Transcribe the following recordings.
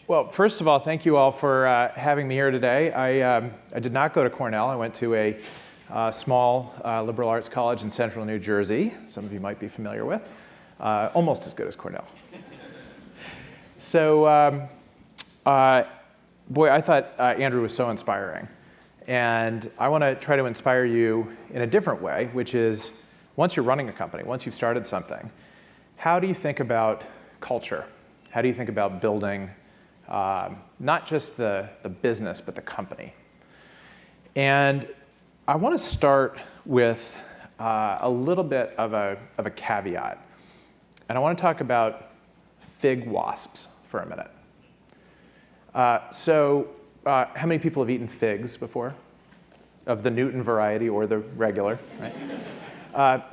Well, first of all, thank you all for having me here today. I did not go to Cornell. I went to a small liberal arts college in central New Jersey, some of you might be familiar with, almost as good as Cornell. So, boy, I thought Andrew was so inspiring. And I want to try to inspire you in a different way, which is once you're running a company, once you've started something, how do you think about culture? How do you think about building not just the business, but the company? And I want to start with a little bit of a caveat. And I want to talk about fig wasps for a minute. How many people have eaten figs before? Of the Newton variety or the regular, right?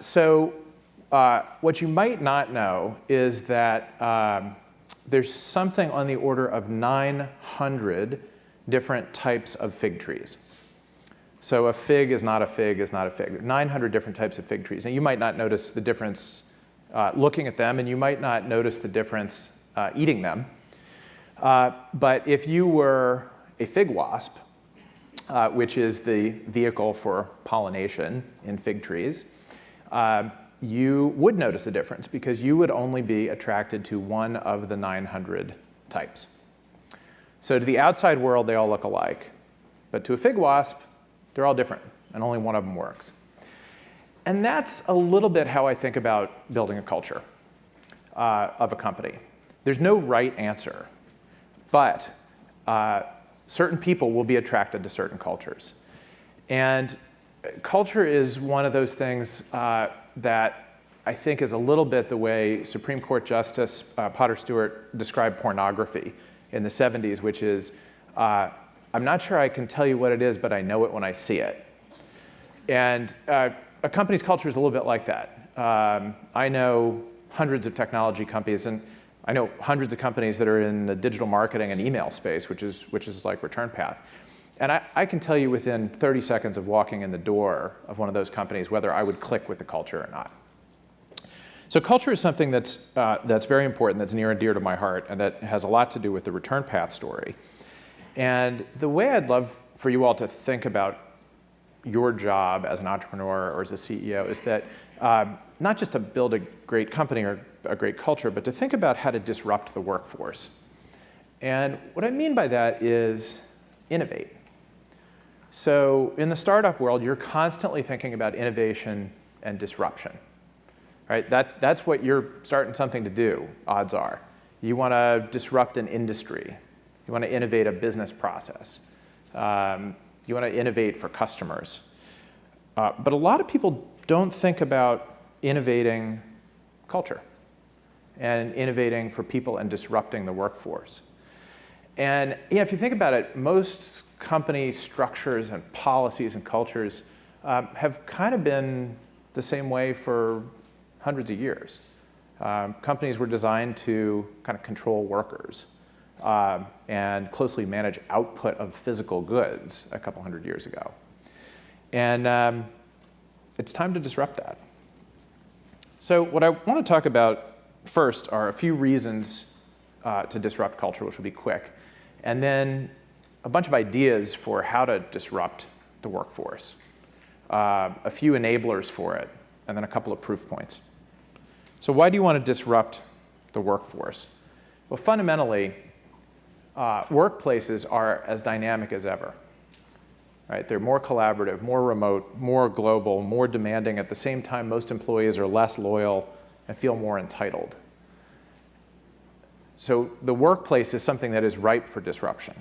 What you might not know is that there's something on the order of 900 different types of fig trees. So a fig is not a fig is not a fig. 900 different types of fig trees. And you might not notice the difference looking at them, and you might not notice the difference eating them. But if you were a fig wasp, which is the vehicle for pollination in fig trees, you would notice the difference because you would only be attracted to one of the 900 types. So to the outside world, they all look alike. But to a fig wasp, they're all different, and only one of them works. And that's a little bit how I think about building a culture of a company. There's no right answer, but certain people will be attracted to certain cultures. And culture is one of those things that I think is a little bit the way Supreme Court Justice Potter Stewart described pornography in the 70s, which is, I'm not sure I can tell you what it is, but I know it when I see it. And a company's culture is a little bit like that. I know hundreds of technology companies, and I know hundreds of companies that are in the digital marketing and email space, which is like Return Path. And I can tell you within 30 seconds of walking in the door of one of those companies whether I would click with the culture or not. So culture is something that's very important, that's near and dear to my heart, and that has a lot to do with the Return Path story. And the way I'd love for you all to think about your job as an entrepreneur or as a CEO is that not just to build a great company or a great culture, but to think about how to disrupt the workforce. And what I mean by that is innovate. So in the startup world, you're constantly thinking about innovation and disruption, right? That's what you're starting something to do, odds are. You want to disrupt an industry. You want to innovate a business process. You want to innovate for customers. But a lot of people don't think about innovating culture and innovating for people and disrupting the workforce. And if you think about it, most company structures and policies and cultures have kind of been the same way for hundreds of years. Companies were designed to kind of control workers and closely manage output of physical goods a couple hundred years ago. And it's time to disrupt that. So what I want to talk about first are a few reasons to disrupt culture, which will be quick, and then a bunch of ideas for how to disrupt the workforce, a few enablers for it, and then a couple of proof points. So why do you want to disrupt the workforce? Well, fundamentally, workplaces are as dynamic as ever. Right? They're more collaborative, more remote, more global, more demanding. At the same time, most employees are less loyal and feel more entitled. So the workplace is something that is ripe for disruption.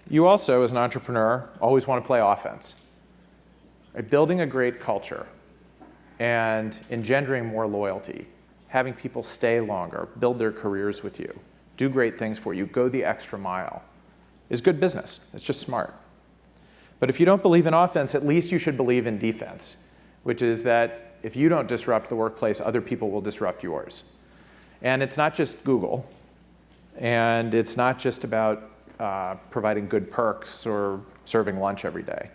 You also, as an entrepreneur, always want to play offense. Right? Building a great culture and engendering more loyalty, having people stay longer, build their careers with you, do great things for you, go the extra mile, is good business. It's just smart. But if you don't believe in offense, at least you should believe in defense, which is that if you don't disrupt the workplace, other people will disrupt yours. And it's not just Google, and it's not just about providing good perks or serving lunch every day.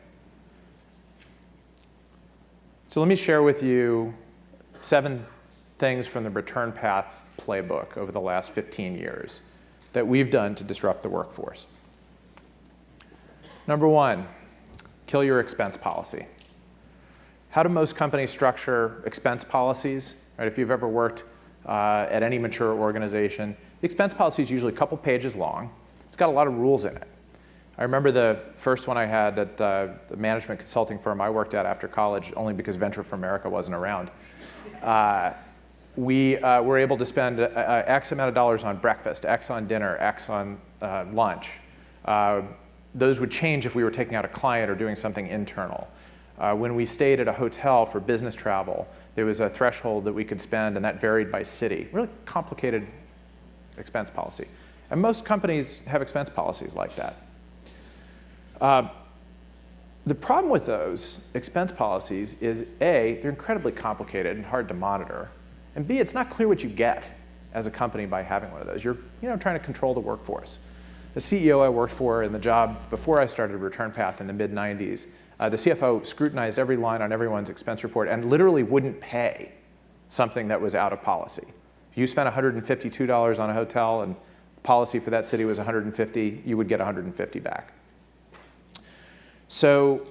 So let me share with you 7 things from the return path playbook over the last 15 years that we've done to disrupt the workforce. Number 1, kill your expense policy. How do most companies structure expense policies? Right, if you've ever worked at any mature organization, the expense policy is usually a couple pages long. It's got a lot of rules in it. I remember the first one I had at the management consulting firm I worked at after college, only because Venture for America wasn't around. We were able to spend X amount of dollars on breakfast, X on dinner, X on lunch. Those would change if we were taking out a client or doing something internal. When we stayed at a hotel for business travel, there was a threshold that we could spend, and that varied by city. Really complicated expense policy. And most companies have expense policies like that. The problem with those expense policies is A, they're incredibly complicated and hard to monitor, and B, it's not clear what you get as a company by having one of those. You're trying to control the workforce. The CEO I worked for in the job before I started Return Path in the mid-90s, the CFO scrutinized every line on everyone's expense report and literally wouldn't pay something that was out of policy. If you spent $152 on a hotel and policy for that city was $150, you would get $150 back. So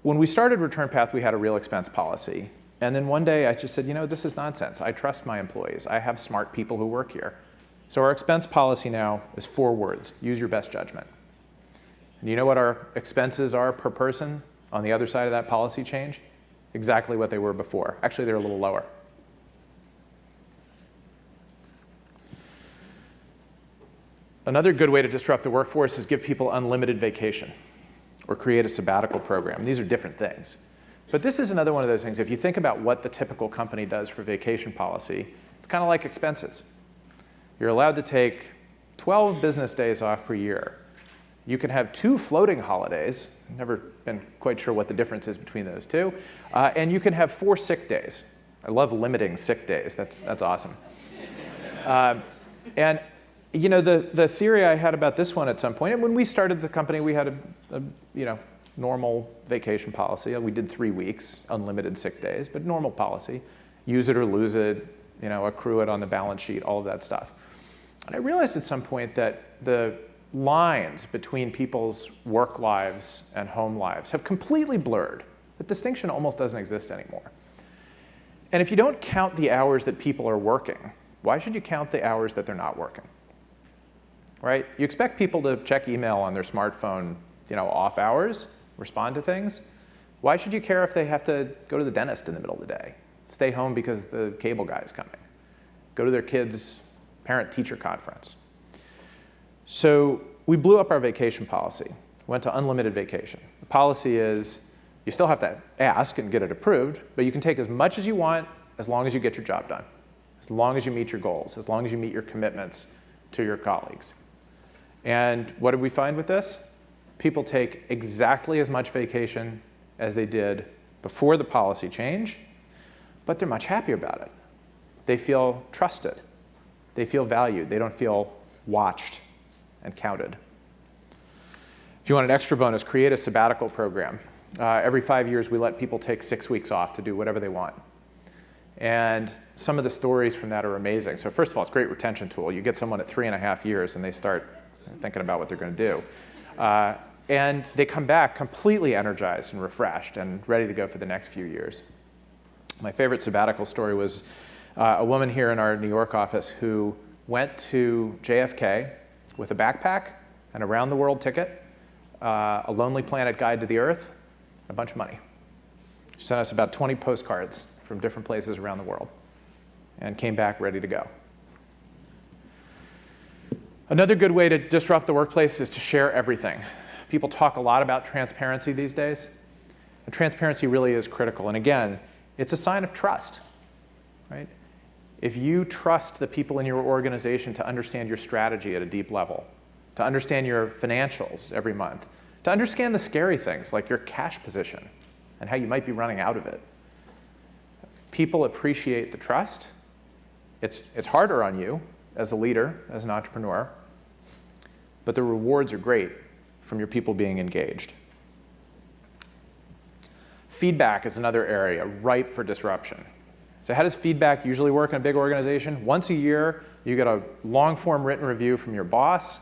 when we started Return Path, we had a real expense policy. And then one day I just said, this is nonsense. I trust my employees. I have smart people who work here. So our expense policy now is 4 words: use your best judgment. And you know what our expenses are per person on the other side of that policy change? Exactly what they were before. Actually, they're a little lower. Another good way to disrupt the workforce is give people unlimited vacation or create a sabbatical program. These are different things. But this is another one of those things. If you think about what the typical company does for vacation policy, it's kind of like expenses. You're allowed to take 12 business days off per year. You can have 2 floating holidays. I've never been quite sure what the difference is between those two. And you can have 4 sick days. I love limiting sick days. That's awesome. And the theory I had about this one at some point, and when we started the company, we had a normal vacation policy. We did 3 weeks, unlimited sick days, but normal policy. Use it or lose it, accrue it on the balance sheet, all of that stuff. And I realized at some point that the lines between people's work lives and home lives have completely blurred. The distinction almost doesn't exist anymore. And if you don't count the hours that people are working, why should you count the hours that they're not working? Right? You expect people to check email on their smartphone, off hours, respond to things. Why should you care if they have to go to the dentist in the middle of the day? Stay home because the cable guy is coming. Go to their kids' parent-teacher conference. So we blew up our vacation policy, went to unlimited vacation. The policy is you still have to ask and get it approved, but you can take as much as you want as long as you get your job done, as long as you meet your goals, as long as you meet your commitments to your colleagues. And what did we find with this? People take exactly as much vacation as they did before the policy change, but they're much happier about it. They feel trusted. They feel valued. They don't feel watched and counted. If you want an extra bonus, create a sabbatical program. Every 5 years, we let people take 6 weeks off to do whatever they want. And some of the stories from that are amazing. So first of all, it's a great retention tool. You get someone at 3.5 years, and they start thinking about what they're going to do. And they come back completely energized and refreshed and ready to go for the next few years. My favorite sabbatical story was a woman here in our New York office who went to JFK with a backpack, an around-the-world ticket, a Lonely Planet Guide to the Earth, and a bunch of money. She sent us about 20 postcards from different places around the world and came back ready to go. Another good way to disrupt the workplace is to share everything. People talk a lot about transparency these days, and transparency really is critical. And again, it's a sign of trust, right? If you trust the people in your organization to understand your strategy at a deep level, to understand your financials every month, to understand the scary things like your cash position and how you might be running out of it. People appreciate the trust. It's harder on you as a leader, as an entrepreneur, but the rewards are great from your people being engaged. Feedback is another area ripe for disruption. So how does feedback usually work in a big organization? Once a year, you get a long-form written review from your boss.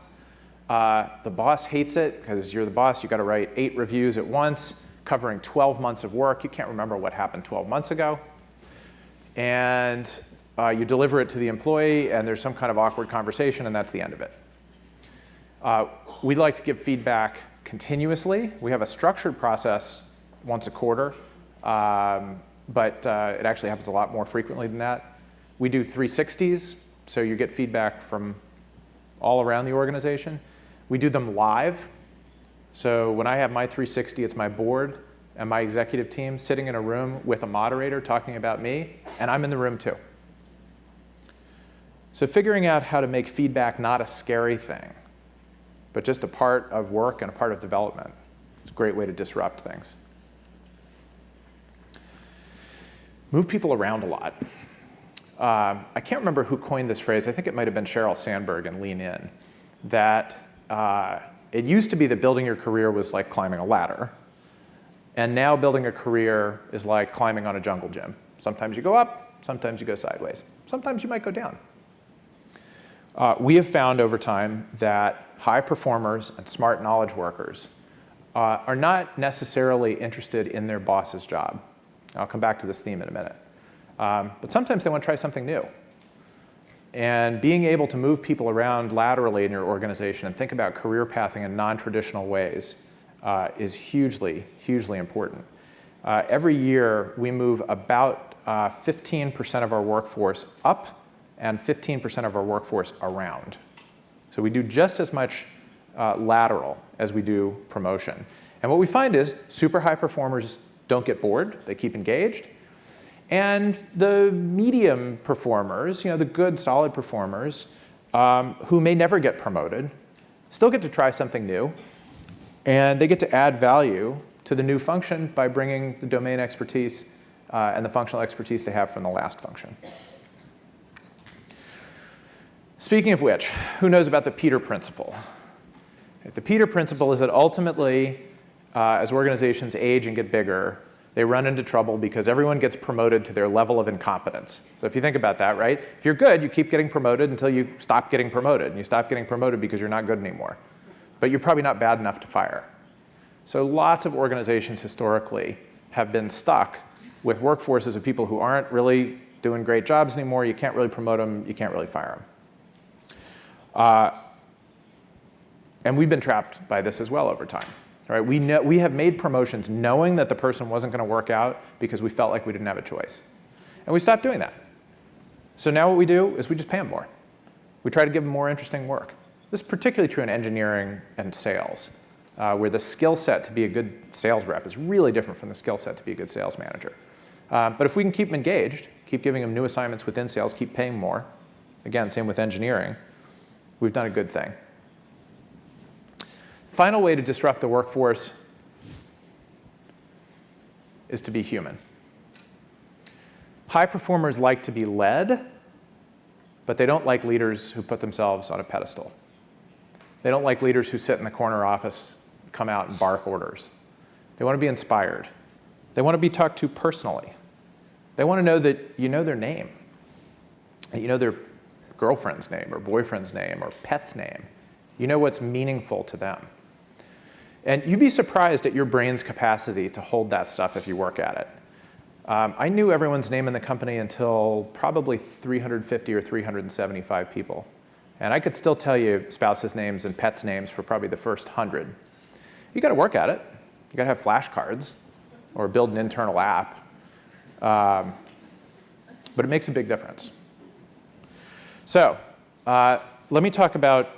The boss hates it because you're the boss. You've got to write 8 reviews at once, covering 12 months of work. You can't remember what happened 12 months ago. And you deliver it to the employee, and there's some kind of awkward conversation, and that's the end of it. We'd like to give feedback continuously. We have a structured process once a quarter, but it actually happens a lot more frequently than that. We do 360s, so you get feedback from all around the organization. We do them live. So when I have my 360, it's my board and my executive team sitting in a room with a moderator talking about me, and I'm in the room too. So figuring out how to make feedback not a scary thing, but just a part of work and a part of development is a great way to disrupt things. Move people around a lot. I can't remember who coined this phrase. I think it might have been Sheryl Sandberg in Lean In, that it used to be that building your career was like climbing a ladder. And now building a career is like climbing on a jungle gym. Sometimes you go up, sometimes you go sideways. Sometimes you might go down. We have found over time that high performers and smart knowledge workers are not necessarily interested in their boss's job. I'll come back to this theme in a minute. But sometimes they want to try something new. And being able to move people around laterally in your organization and think about career pathing in non-traditional ways is hugely, hugely important. Every year, we move about 15% of our workforce up and 15% of our workforce around. So we do just as much lateral as we do promotion. And what we find is super high performers don't get bored, they keep engaged. And the medium performers, the good, solid performers, who may never get promoted, still get to try something new. And they get to add value to the new function by bringing the domain expertise and the functional expertise they have from the last function. Speaking of which, who knows about the Peter Principle? The Peter Principle is that ultimately, as organizations age and get bigger, they run into trouble because everyone gets promoted to their level of incompetence. So if you think about that, right? If you're good, you keep getting promoted until you stop getting promoted. And you stop getting promoted because you're not good anymore. But you're probably not bad enough to fire. So lots of organizations historically have been stuck with workforces of people who aren't really doing great jobs anymore. You can't really promote them. You can't really fire them. And we've been trapped by this as well over time. Right? We have made promotions knowing that the person wasn't going to work out because we felt like we didn't have a choice. And we stopped doing that. So now what we do is we just pay them more. We try to give them more interesting work. This is particularly true in engineering and sales, where the skill set to be a good sales rep is really different from the skill set to be a good sales manager. But if we can keep them engaged, keep giving them new assignments within sales, keep paying more, again, same with engineering, we've done a good thing. Final way to disrupt the workforce is to be human. High performers like to be led, but they don't like leaders who put themselves on a pedestal. They don't like leaders who sit in the corner office, come out and bark orders. They want to be inspired. They want to be talked to personally. They want to know that you know their name, that you know their girlfriend's name or boyfriend's name or pet's name. You know what's meaningful to them. And you'd be surprised at your brain's capacity to hold that stuff if you work at it. I knew everyone's name in the company until probably 350 or 375 people. And I could still tell you spouses' names and pets' names for probably the first 100. You got to work at it. You got to have flashcards or build an internal app. But it makes a big difference. So let me talk about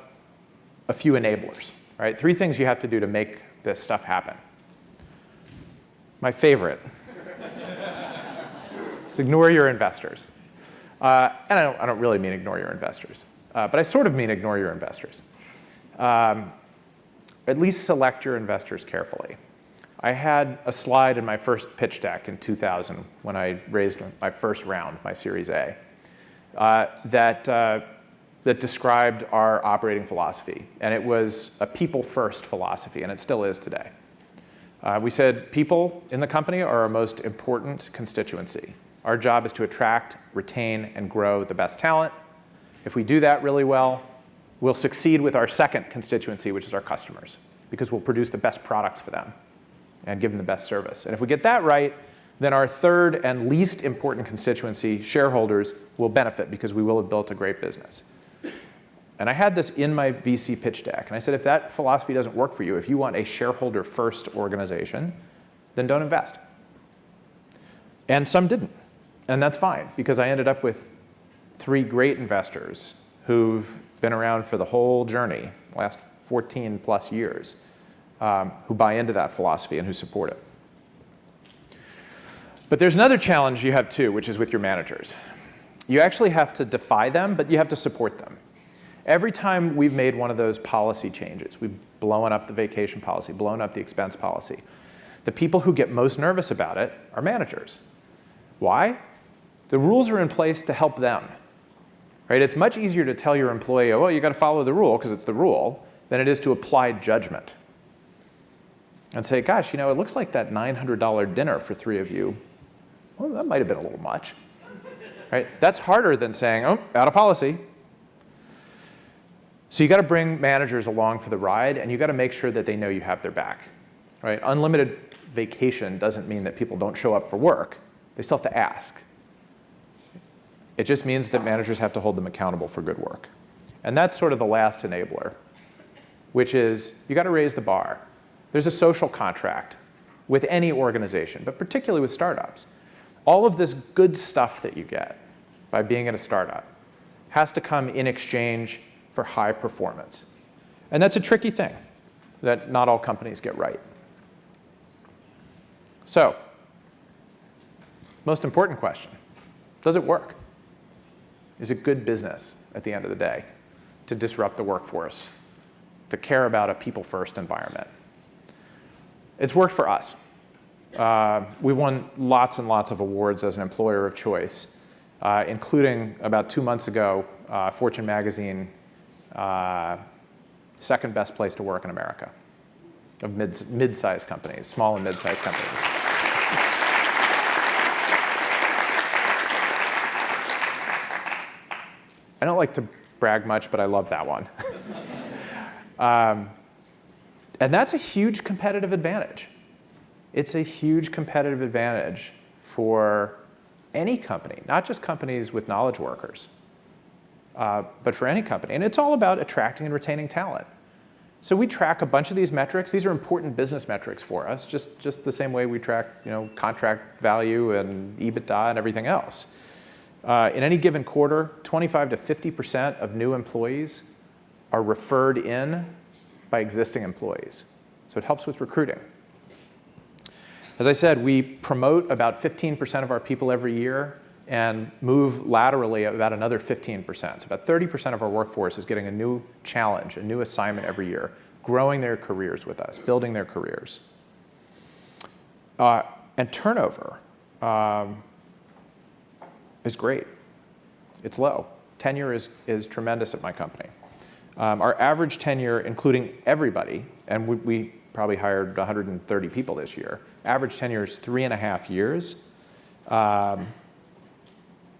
a few enablers. Right? 3 things you have to do to make this stuff happen. My favorite is ignore your investors. And I don't really mean ignore your investors, but I sort of mean ignore your investors. at least select your investors carefully. I had a slide in my first pitch deck in 2000 when I raised my first round, my Series A, that described our operating philosophy. And it was a people-first philosophy, and it still is today. We said people in the company are our most important constituency. Our job is to attract, retain, and grow the best talent. If we do that really well, we'll succeed with our second constituency, which is our customers, because we'll produce the best products for them and give them the best service. And if we get that right, then our third and least important constituency, shareholders, will benefit because we will have built a great business. And I had this in my VC pitch deck. And I said, if that philosophy doesn't work for you, if you want a shareholder-first organization, then don't invest. And some didn't. And that's fine, because I ended up with 3 great investors who've been around for the whole journey, last 14 plus years, who buy into that philosophy and who support it. But there's another challenge you have too, which is with your managers. You actually have to defy them, but you have to support them. Every time we've made one of those policy changes, we've blown up the vacation policy, blown up the expense policy, the people who get most nervous about it are managers. Why? The rules are in place to help them. Right? It's much easier to tell your employee, oh, well, you got to follow the rule because it's the rule, than it is to apply judgment. And say, gosh, you know, it looks like that $900 dinner for 3 of you, well, that might have been a little much. Right? That's harder than saying, oh, out of policy. So you got to bring managers along for the ride, and you got to make sure that they know you have their back. Right? Unlimited vacation doesn't mean that people don't show up for work. They still have to ask. It just means that managers have to hold them accountable for good work. And that's sort of the last enabler, which is you got to raise the bar. There's a social contract with any organization, but particularly with startups. All of this good stuff that you get by being at a startup has to come in exchange for high performance. And that's a tricky thing that not all companies get right. So, most important question, does it work? Is it good business at the end of the day to disrupt the workforce, to care about a people-first environment? It's worked for us. We've won lots and lots of awards as an employer of choice, including about 2 months ago, Fortune magazine, second best place to work in America of mid-sized companies, small and mid-sized companies. I don't like to brag much, but I love that one. And that's a huge competitive advantage. It's a huge competitive advantage for any company, not just companies with knowledge workers, but for any company. And it's all about attracting and retaining talent. So we track a bunch of these metrics. These are important business metrics for us, just the same way we track, contract value and EBITDA and everything else. In any given quarter, 25 to 50% of new employees are referred in by existing employees. So it helps with recruiting. As I said, we promote about 15% of our people every year and move laterally about another 15%. So about 30% of our workforce is getting a new challenge, a new assignment every year, growing their careers with us, building their careers. And turnover is great. It's low. Tenure is tremendous at my company. Our average tenure, including everybody, and we probably hired 130 people this year, average tenure is 3.5 years.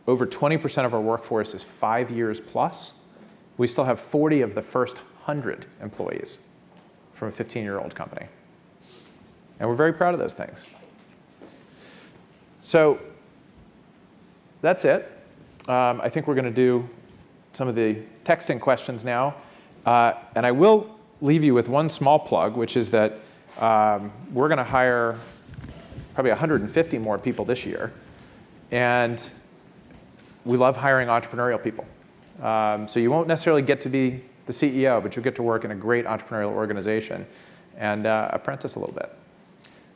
Over 20% of our workforce is 5 years plus. We still have 40 of the first 100 employees from a 15-year-old company. And we're very proud of those things. So that's it. I think we're going to do some of the texting questions now. And I will leave you with one small plug, which is that we're going to hire probably 150 more people this year. And we love hiring entrepreneurial people. So you won't necessarily get to be the CEO, but you'll get to work in a great entrepreneurial organization and apprentice a little bit.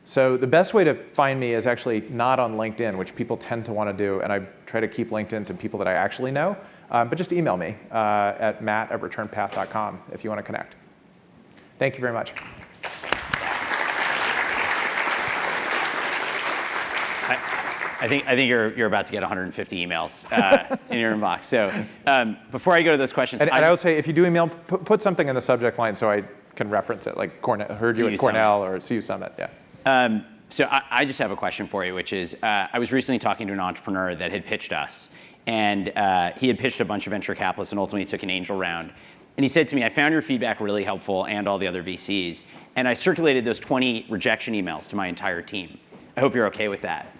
So the best way to find me is actually not on LinkedIn, which people tend to want to do, and I try to keep LinkedIn to people that I actually know. But just email me at matt@returnpath.com if you want to connect. Thank you very much. I think you're about to get 150 emails in your inbox. So before I go to those questions, and I would say if you do email, put something in the subject line so I can reference it, like Cornell, heard you at Cornell or CU Summit. Yeah. So I just have a question for you, which is I was recently talking to an entrepreneur that had pitched us, and he had pitched a bunch of venture capitalists and ultimately took an angel round. And he said to me, I found your feedback really helpful and all the other VCs, and I circulated those 20 rejection emails to my entire team. I hope you're okay with that.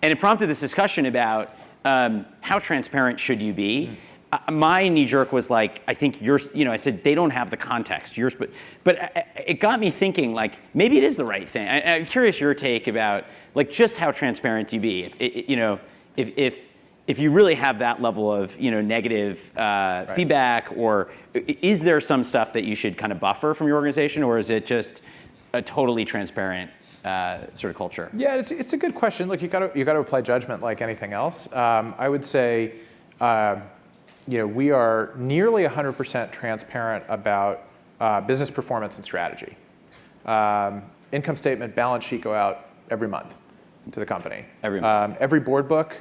And it prompted this discussion about how transparent should you be. My knee jerk was like, I think I said, they don't have the context. But it got me thinking, like, maybe it is the right thing. I'm curious your take about, like, just how transparent do you be? If you really have that level of, negative feedback, or is there some stuff that you should kind of buffer from your organization, or is it just a totally transparent sort of culture? Yeah, it's a good question. Look, you got to apply judgment like anything else. I would say, we are nearly 100% transparent about business performance and strategy. Income statement, balance sheet go out every month to the company. Every month. Every board book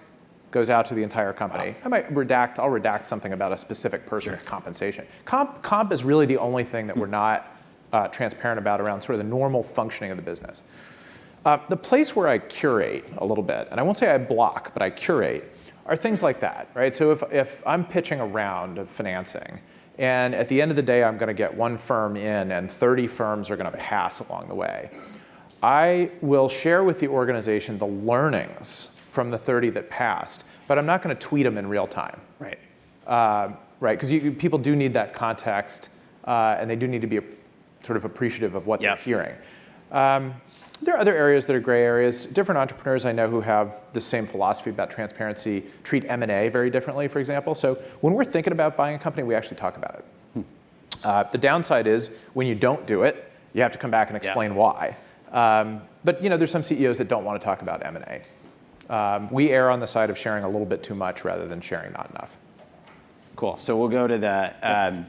goes out to the entire company. Wow. I'll redact something about a specific person's compensation. Comp is really the only thing that we're not transparent about around sort of the normal functioning of the business. The place where I curate a little bit, and I won't say I block, but I curate, are things like that, right? So if I'm pitching a round of financing, and at the end of the day I'm going to get one firm in and 30 firms are going to pass along the way, I will share with the organization the learnings from the 30 that passed, but I'm not going to tweet them in real time. Right. Right, because people do need that context, and they do need to be sort of appreciative of what they're hearing. There are other areas that are gray areas. Different entrepreneurs I know who have the same philosophy about transparency treat M&A very differently, for example. So when we're thinking about buying a company, we actually talk about it. The downside is when you don't do it, you have to come back and explain why. But there's some CEOs that don't want to talk about M&A. We err on the side of sharing a little bit too much rather than sharing not enough. Cool. So we'll go to the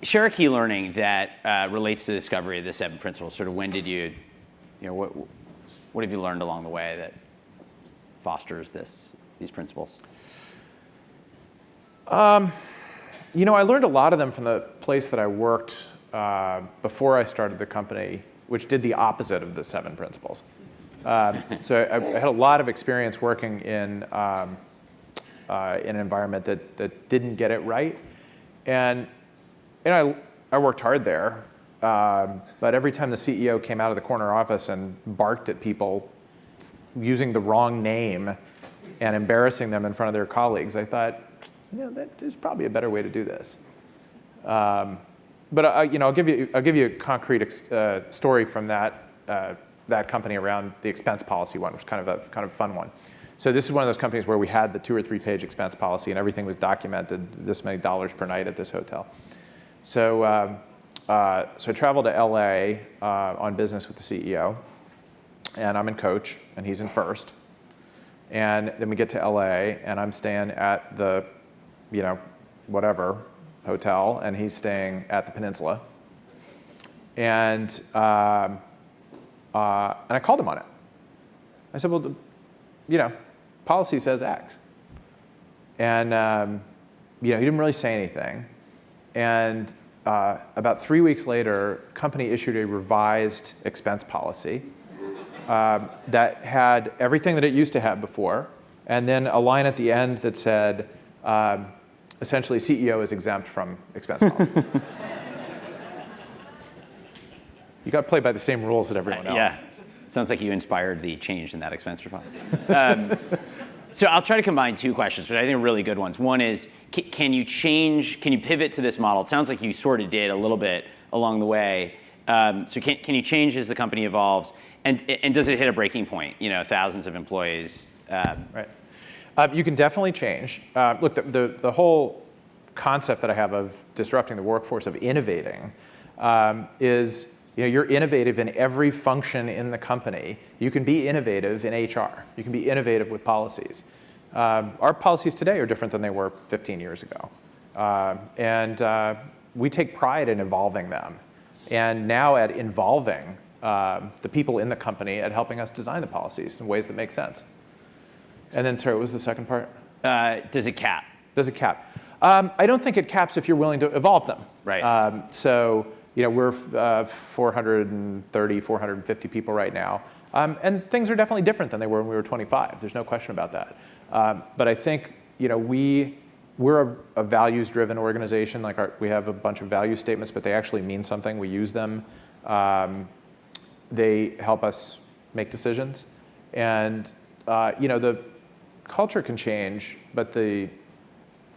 share a key learning that relates to the discovery of the 7 principles. Sort of when did you, what have you learned along the way that fosters these principles? I learned a lot of them from the place that I worked before I started the company, which did the opposite of the 7 principles. So I had a lot of experience working in an environment that didn't get it right, and I worked hard there, but every time the CEO came out of the corner office and barked at people using the wrong name and embarrassing them in front of their colleagues, I thought, there's probably a better way to do this. But I'll give you a concrete story from that company around the expense policy one, which was kind of a fun one. So this is one of those companies where we had the 2 or 3 page expense policy and everything was documented, this many dollars per night at this hotel. So I traveled to LA on business with the CEO, and I'm in coach, and he's in first. And then we get to LA, and I'm staying at the, whatever hotel, and he's staying at the Peninsula. And I called him on it. I said, well, policy says X. And he didn't really say anything. And about 3 weeks later, company issued a revised expense policy that had everything that it used to have before, and then a line at the end that said, essentially, CEO is exempt from expense policy. You got to play by the same rules that everyone else. Yeah, sounds like you inspired the change in that expense response. So I'll try to combine 2 questions, which I think are really good ones. One is, can you pivot to this model? It sounds like you sort of did a little bit along the way. So can you change as the company evolves? And does it hit a breaking point? Thousands of employees. Right. You can definitely change. Look, the whole concept that I have of disrupting the workforce, of innovating, is you're innovative in every function in the company. You can be innovative in HR. You can be innovative with policies. Our policies today are different than they were 15 years ago. And we take pride in evolving them, and now at involving the people in the company at helping us design the policies in ways that make sense. And then, sorry, what was the second part? Does it cap? Does it cap? I don't think it caps if you're willing to evolve them. Right. So we're 430, 450 people right now. And things are definitely different than they were when we were 25. There's no question about that. But I think we're a values-driven organization. Like we have a bunch of value statements, but they actually mean something. We use them. They help us make decisions. And the culture can change, but the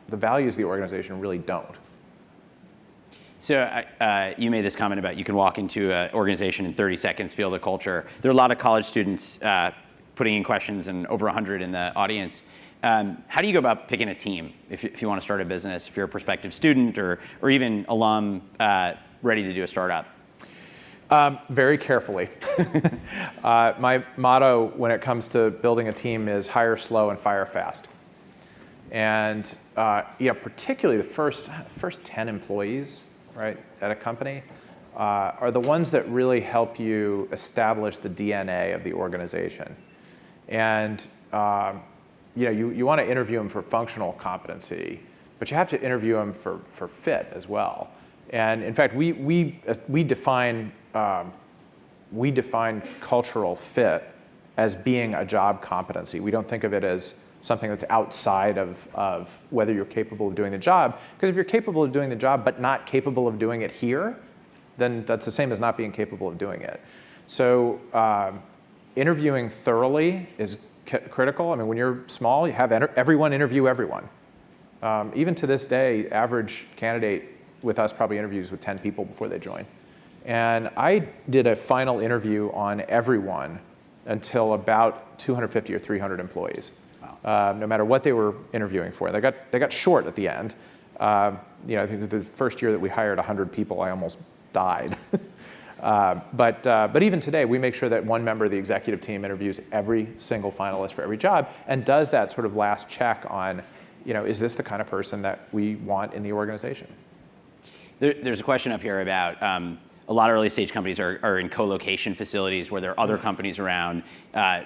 values of the organization really don't. So you made this comment about you can walk into an organization in 30 seconds, feel the culture. There are a lot of college students putting in questions, and over 100 in the audience. How do you go about picking a team if you want to start a business, if you're a prospective student or even alum ready to do a startup? Very carefully. My motto when it comes to building a team is hire slow and fire fast. And particularly the first 10 employees, right, at a company are the ones that really help you establish the DNA of the organization. And you want to interview them for functional competency, but you have to interview them for fit as well. And in fact, we define cultural fit as being a job competency. We don't think of it as something that's outside of whether you're capable of doing the job. Because if you're capable of doing the job but not capable of doing it here, then that's the same as not being capable of doing it. So interviewing thoroughly is critical. I mean, when you're small, you have everyone interview everyone. Even to this day, average candidate with us probably interviews with 10 people before they join. And I did a final interview on everyone until about 250 or 300 employees. Wow. No matter what they were interviewing for. They got short at the end. I think the first year that we hired 100 people, I almost died. But even today, we make sure that one member of the executive team interviews every single finalist for every job and does that sort of last check on, is this the kind of person that we want in the organization? There's a question up here about a lot of early stage companies are in co-location facilities where there are other companies around.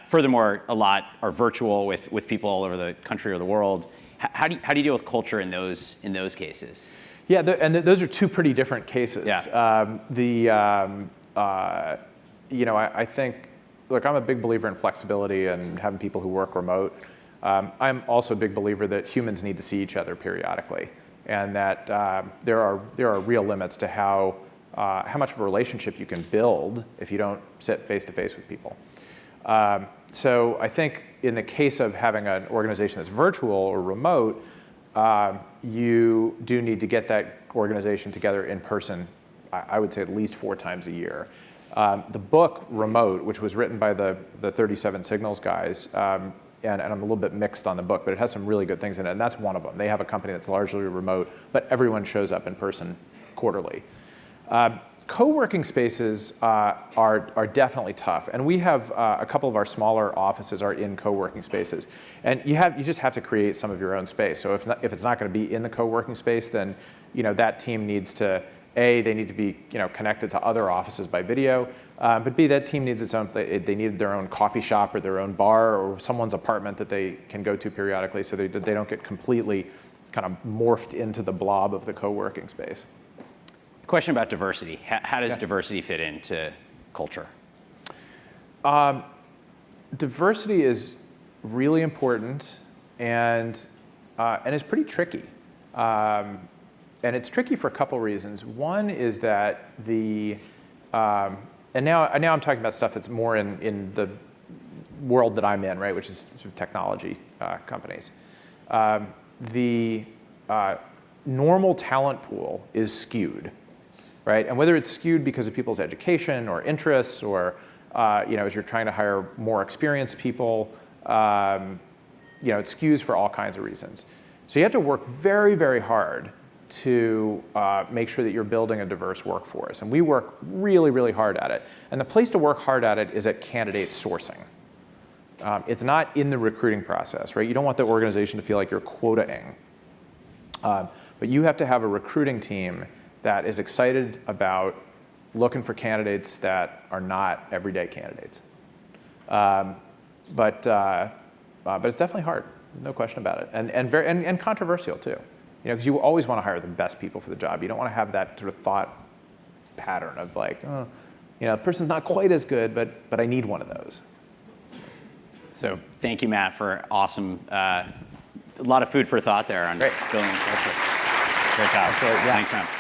Furthermore, a lot are virtual with people all over the country or the world. How do you deal with culture in those cases? Yeah, those are two pretty different cases. Yeah. I think, look, I'm a big believer in flexibility and having people who work remote. I'm also a big believer that humans need to see each other periodically, and that there are real limits to how much of a relationship you can build if you don't sit face to face with people. So I think in the case of having an organization that's virtual or remote, you do need to get that organization together in person, I would say at least 4 times a year. The book Remote, which was written by the 37 Signals guys, and I'm a little bit mixed on the book, but it has some really good things in it, and that's one of them. They have a company that's largely remote, but everyone shows up in person quarterly. Co-working spaces are definitely tough, and we have a couple of our smaller offices are in co-working spaces, and you just have to create some of your own space. So if it's not going to be in the co-working space, then that team needs to they need to be connected to other offices by video, but B, that team needs its own. They need their own coffee shop or their own bar or someone's apartment that they can go to periodically, so they don't get completely kind of morphed into the blob of the co-working space. Question about diversity. How does diversity fit into culture? Diversity is really important and it's pretty tricky. And it's tricky for a couple reasons. One is that and now I'm talking about stuff that's more in the world that I'm in, right, which is sort of technology companies. The normal talent pool is skewed. Right? And whether it's skewed because of people's education or interests or as you're trying to hire more experienced people, it skews for all kinds of reasons. So you have to work very, very hard to make sure that you're building a diverse workforce. And we work really, really hard at it. And the place to work hard at it is at candidate sourcing. It's not in the recruiting process, right? You don't want the organization to feel like you're quotaing. But you have to have a recruiting team that is excited about looking for candidates that are not everyday candidates. But it's definitely hard, no question about it, and controversial too. Because you always want to hire the best people for the job. You don't want to have that sort of thought pattern of like, oh, the person's not quite as good, but I need one of those. So thank you, Matt, for awesome, a lot of food for thought there on Great. building a culture. Great job. Absolutely, yeah. Thanks, Matt.